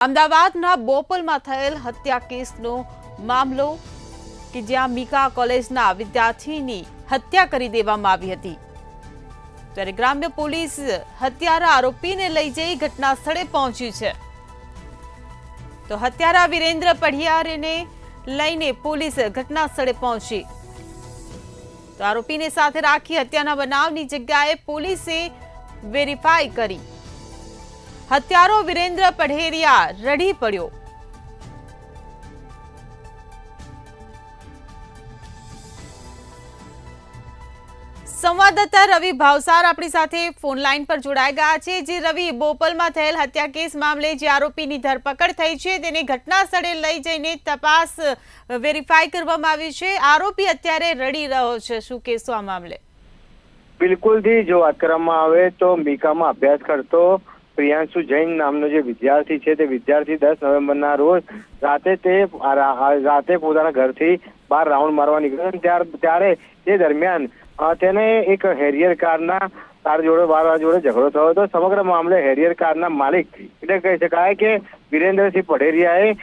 અમદાવાદના બોપલમાં થયેલ હત્યા કેસનો મામલો કે જ્યાં મીકા કોલેજના વિદ્યાર્થીની હત્યા કરી દેવામાં આવી હતી, ત્યારે ગ્રામ્ય પોલીસ હત્યારા આરોપીને લઈ જઈ ઘટના સ્થળે પહોંચી છે। તો હત્યારા વિરેન્દ્ર પઢિયારને લઈને પોલીસ ઘટના સ્થળે પહોંચી, તો આરોપીને સાથે રાખી હત્યાના બનાવની જગ્યાએ પોલીસે વેરીફાઈ કરી। હત્યારો વિરેન્દ્ર પઢેરિયા રડી પડ્યો। સંવાદદાતા રવિ ભાવસાર આપણી સાથે ફોન લાઈન પર જોડાઈ ગયા છે। જે રવિ, બોપલમાં થયેલ હત્યા કેસ મામલે જે આરોપીની ધરપકડ થઈ છે તેને ઘટના સ્થળે લઈ જઈને તપાસ વેરીફાઈ કરવામાં આવી છે। આરોપી અત્યારે રડી રહ્યો છે, શું કહેશો આ મામલે? બિલકુલ થી જો વાત કરવામાં આવે તો મીકામાં અભ્યાસ કરતો પ્રિયાંશુ જૈન નામનો જે વિદ્યાર્થી છે તે વિદ્યાર્થી 10 નવેમ્બરના રોજ રાતે પોતાના ઘરથી બહાર રાઉન્ડ મારવા નીકળ્યો, ત્યારે તે દરમિયાન તેને એક હેરિયર કારના જોડે ઝઘડો થયો હતો। સમગ્ર મામલે હેરિયર કારના માલિક એટલે કહી શકાય કે વિરેન્દ્રસિંહ પઢેરિયાએ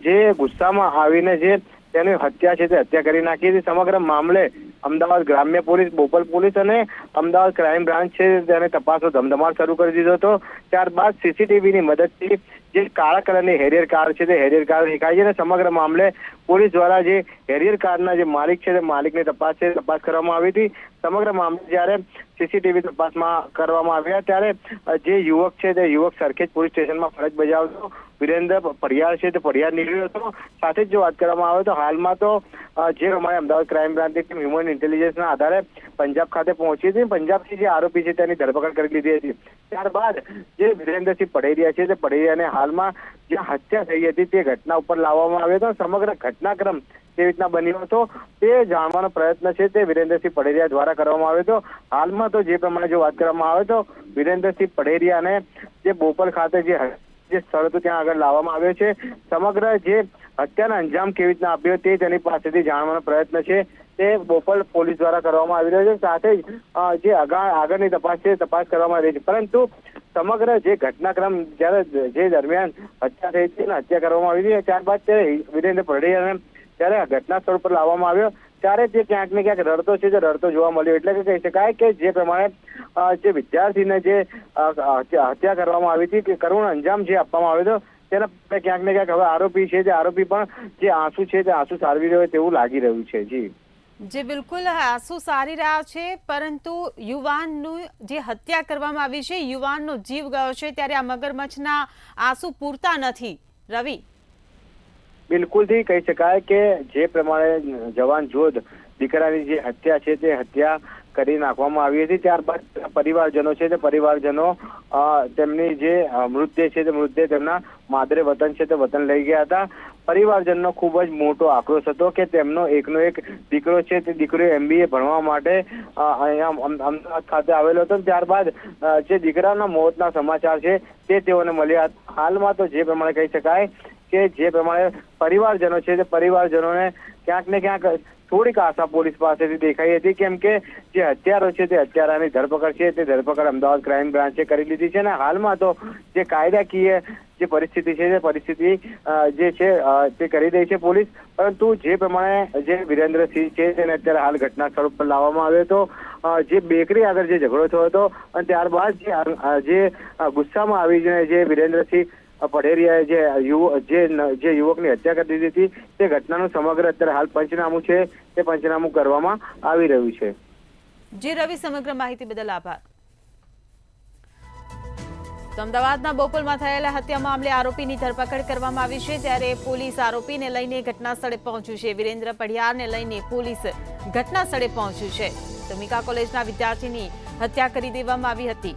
જે ગુસ્સામાં આવીને જે તેની હત્યા છે તે હત્યા કરી નાખી હતી। સમગ્ર મામલે અમદાવાદ ગ્રામ્ય પોલીસ, બોપલ પોલીસ અને અમદાવાદ ક્રાઇમ બ્રાન્ચ છે તેને તપાસનો ધમધમાટ શરૂ કરી દીધો હતો। ત્યારબાદ સીસીટીવીની મદદથી જે કાળા કલરની હેરિયર કાર છે તે હેરિયર કાર દેખાય છે અને સમગ્ર મામલે પોલીસ દ્વારા જે હેરિયર કારના જે માલિક છે તે માલિકની તપાસ કરવામાં આવી હતી। સમગ્ર મામલે જ્યારે સીસીટીવી તપાસમાં કરવામાં આવ્યા ત્યારે જે યુવક છે તે યુવક સરખેજ પોલીસ સ્ટેશનમાં ફરજ બજાવતો વિરેન્દ્ર પઢિયાર છે તે પઢિયાર નીકળ્યો હતો। સાથે જ જો વાત કરવામાં આવે તો હાલમાં તો જે અમારે અમદાવાદ ક્રાઇમ બ્રાન્ચની ટીમ હ્યુમન ઇન્ટેલિજન્સના આધારે પંજાબ ખાતે પહોંચી હતી, પંજાબથી જે આરોપી છે તેની ધરપકડ કરી લીધી હતી। ત્યારબાદ જે વિરેન્દ્રસિંહ પઢેરિયા છે તે પઢેરિયાને હાલમાં જે હત્યા થઈ હતી તે ઘટના ઉપર લાવવામાં આવ્યો હતો। સમગ્ર ઘટનાક્રમ કેવી રીતના બન્યો હતો તે જાણવાનો પ્રયત્ન છે તે વિરેન્દ્રસિંહ પઢેરિયા દ્વારા કરવામાં આવ્યો હતો। હાલમાં તો જે પ્રમાણે જો વાત કરવામાં આવે તો વિરેન્દ્રસિંહ પઢેરિયાને જે બોપલ ખાતે જે સ્થળ હતું ત્યાં આગળ લાવવામાં આવ્યો છે। સમગ્ર જે હત્યાનો અંજામ કેવી રીતના આપ્યો તે તેની પાસેથી જાણવાનો પ્રયત્ન છે તે બોપલ પોલીસ દ્વારા કરવામાં આવી રહ્યો છે। સાથે જ જે આગળની તપાસ છે તપાસ કરવામાં આવી રહી છે, પરંતુ સમગ્ર જે ઘટનાક્રમ જ્યારે જે દરમિયાન હત્યા થઈ હતી હત્યા કરવામાં આવી હતી, ત્યારબાદ ત્યારે વિરેન્દ્ર પઢેરિયાને ત્યારે ઘટના સ્થળ પર લાવવામાં આવ્યો ત્યારે તે ક્યાંક ને ક્યાંક રડતો છે, જે રડતો જોવા મળ્યો। એટલે કે કહી શકાય કે જે પ્રમાણે જે વિદ્યાર્થીને જે હત્યા કરવામાં આવી હતી કે કરુણ અંજામ જે આપવામાં આવ્યો હતો તેના ક્યાંક ને ક્યાંક હવે આરોપી છે તે આરોપી પણ જે આંસુ છે તે આંસુ સારવી રહ્યો તેવું લાગી રહ્યું છે। જી બિલકુલ, આંસુ સારી રહ્યા છે, પરંતુ યુવાનનું જે હત્યા કરવામાં આવી છે, યુવાનનો જીવ ગયો છે, ત્યારે આ મગરમચ્છના આંસુ પૂરતા નથી। રવિ, બિલકુલ થી કહી શકાય કે જે પ્રમાણે જવાન જોધ દીકરાની જે હત્યા છે તે હત્યા કરી નાખવામાં આવી હતી, ત્યારબાદ પરિવારજનો છે તે પરિવારજનો તેમની જે મૃતદેહ છે તે મૃતદેહ તેમના માદરે વતન છે તે વતન લઈ ગયા હતા। પરિવારજનનો ખૂબ જ મોટો આક્રોશ હતો કે તેમનો એકનો એક દીકરો છે તે દીકરો MBA ભણવા માટે અહીંયા અમદાવાદ ખાતે આવેલો હતો। ત્યારબાદ જે દીકરાના મોતના સમાચાર છે તે તેઓને મળ્યા। હાલમાં તો જે પ્રમાણે કહી શકાય કે જે પ્રમાણે પરિવારજનો છે તે પરિવારજનોને ક્યાંક ને ક્યાંક થોડીક આશા પોલીસ પાસેથી દેખાઈ હતી, કેમ કે જે હત્યારો છે તે હત્યારાની ધરપકડ છે તે ધરપકડ અમદાવાદ ક્રાઇમ બ્રાન્ચે કરી લીધી છે અને હાલમાં તો જે કાયદાકીય જે પરિસ્થિતિ છે તે પરિસ્થિતિ જે છે તે કરી રહી છે પોલીસ। પરંતુ જે પ્રમાણે જે વિરેન્દ્રસિંહ છે તેને અત્યારે હાલ ઘટના સ્થળ પર લાવવામાં આવ્યો હતો, જે બેકરી આગળ જે ઝઘડો થયો હતો અને ત્યારબાદ જે ગુસ્સામાં આવીને જે વિરેન્દ્રસિંહ પઢેરિયાએ જે યુવકની હત્યા કરી દીધી હતી તે ઘટનાનું સમગ્ર અત્યારે હાલ પંચનામું છે તે પંચનામું કરવામાં આવી રહ્યું છે। જી રવિ, સમગ્ર માહિતી બદલ આભાર। તો અમદાવાદના બોપલમાં થયેલા હત્યા મામલે આરોપીની ધરપકડ કરવામાં આવી છે, ત્યારે પોલીસ આરોપીને લઈને ઘટના સ્થળે પહોંચ્યું છે। વિરેન્દ્ર પઢિયારને લઈને પોલીસ ઘટના સ્થળે પહોંચ્યું છે। તો મીકા કોલેજના વિદ્યાર્થીની હત્યા કરી દેવામાં આવી હતી।